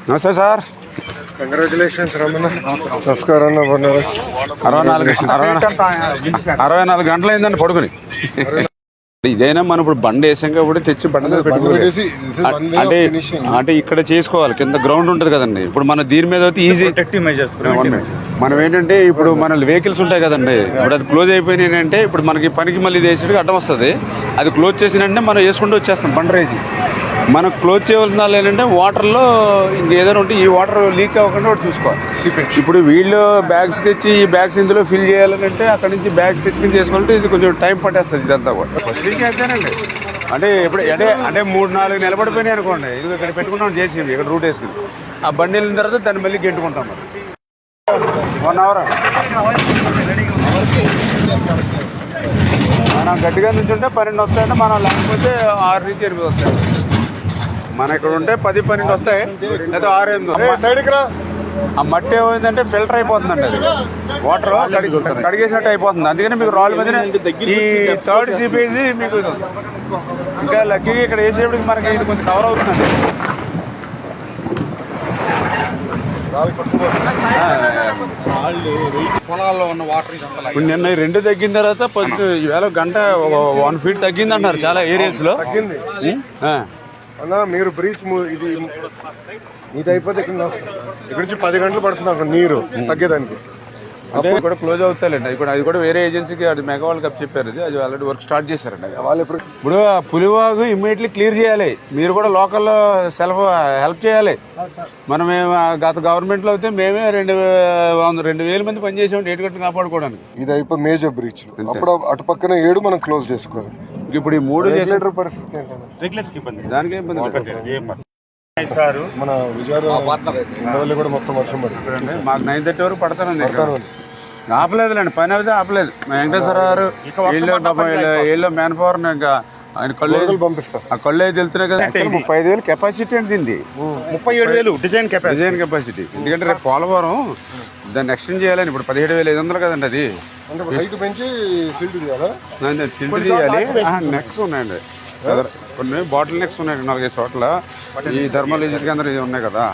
నమస్తే sir. Congratulations Ramana. నమస్కారం. 64 గంటలు అయిందండి పడుకుని. ఇదైనా మనం ఇప్పుడు బండి వేసాం కాబట్టి తెచ్చి బండి అంటే అంటే ఇక్కడ చేసుకోవాలి. కింద గ్రౌండ్ ఉంటుంది కదండి. ఇప్పుడు మన దీని మీద అయితే ఈజీ మనం ఏంటంటే ఇప్పుడు మన వెహికల్స్ ఉంటాయి కదండి. ఇప్పుడు అది క్లోజ్ అయిపోయినాయి అంటే ఇప్పుడు మనకి పనికి మళ్ళీ వేసేటికి అడ్డం వస్తుంది. అది క్లోజ్ చేసినంటే మనం వేసుకుంటూ వచ్చేస్తాం బండి రేసి. మనం క్లోజ్ చేయవలసిన వాళ్ళు ఏంటంటే వాటర్లో ఇంకేదైనా ఉంటే ఈ వాటర్ లీక్ అవ్వకుండా ఒకటి చూసుకోవాలి. ఇప్పుడు వీళ్ళు బ్యాగ్స్ తెచ్చి ఈ బ్యాగ్స్ ఇందులో ఫిల్ చేయాలని అంటే అక్కడ నుంచి బ్యాగ్స్ తెచ్చుకుని చేసుకోవాలంటే ఇది కొంచెం టైం పట్టేస్తుంది ఇదంతా కూడా. అంతేనండి. అంటే ఇప్పుడు అంటే 3-4 నిలబడిపోయినాయి అనుకోండి. ఇది ఇక్కడ పెట్టుకుంటాం చేసి ఇక్కడ రూట్ వేసుకుని ఆ బండి వెళ్ళిన తర్వాత దాన్ని మళ్ళీ గెంటుకుంటాం. మరి 1 అవర్ మనం గట్టిగా నుంచి ఉంటే 12 వస్తాయంటే మనం లేకపోతే 6 నుంచి 8 వస్తాయి. మన ఇక్కడ ఉంటే 10-12 వస్తాయి లేదా 6-8 సైడ్కి రా. ఆ మట్టి ఏమైందంటే ఫిల్టర్ అయిపోతుందండి. అది వాటర్ కడిగేసినట్టు అయిపోతుంది. అందుకని మీకు రాళ్ళ మధ్యన ఈ థర్డ్ సిపేజ్ మీకు ఇంకా లక్కీగా ఇక్కడ వేసేప్పటికి మనకి ఇది కొంచెం కవర్ అవుతుందండి. పొలాల్లో ఉన్న వాటర్ ఇప్పుడు నిన్న 2 తగ్గిన తర్వాత ఈవేళ గంట 1 ఫీట్ తగ్గింది అంటారు చాలా ఏరియాస్లో. అన్నా మీరు బ్రీచ్ ఇది అయిపోతే ఇక్కడ నుంచి 10 గంటలు పడుతుంది అక్కడ నీరు తగ్గేదానికి. అదే కూడా క్లోజ్ అవుతాయండి. అది కూడా వేరే ఏజెన్సీకి అది మెగా వాళ్ళకి అప్ చెప్పారు. అది ఆల్రెడీ వర్క్ స్టార్ట్ చేశారండి. వాళ్ళు ఇప్పుడు పులివాగు ఇమ్మీడియట్లీ క్లియర్ చేయాలి. మీరు కూడా లోకల్లో హెల్ప్ చేయాలి. మనం గత గవర్నమెంట్లో అయితే మేమే 2,000 మంది పనిచేసాం ఏటుగట్టు కాపాడుకోవడానికి. ఇది అయిపోయి మేజర్ బ్రీచ్. అప్పుడు అటు పక్కన 7 మనం క్లోజ్ చేసుకోవాలి. ఇప్పుడు ఈ 3 చేసే పరిస్థితి ఏంటంటే దానికి ఇబ్బంది. మన విజయవాడ కూడా మొత్తం వర్షం పడుతుంది. మాకు 9:30 వరకు పడతానండి. ఆపలేదులేండి, పని అయితే ఆపలేదు. వెంకటేశ్వర గారు వీళ్ళు మ్యాన్ పవర్ ఇంకా ఆయన కళ్ళు పంపిస్తారు. ఆ కళ్ళు అయితే వెళ్తున్నాయి కదా. 35,000 కెపాసిటీ అంటే దీన్ని 37,000 డిజైన్ కెపాసిటీ. ఎందుకంటే రేపు పోలవరం దాన్ని ఎక్స్టెండ్ చేయాలని. ఇప్పుడు 17,500 కదండి. అది హైట్ పెంచి సిల్ట్ చేయాలి. సిల్ట్ చేయాలి. నెక్స్ ఉన్నాయండి కొన్ని బాటిల్ నెక్స్ ఉన్నాయి 4-5 చోట్ల. ఈ థర్మల్ కేంద్రం ఉన్నాయి కదా.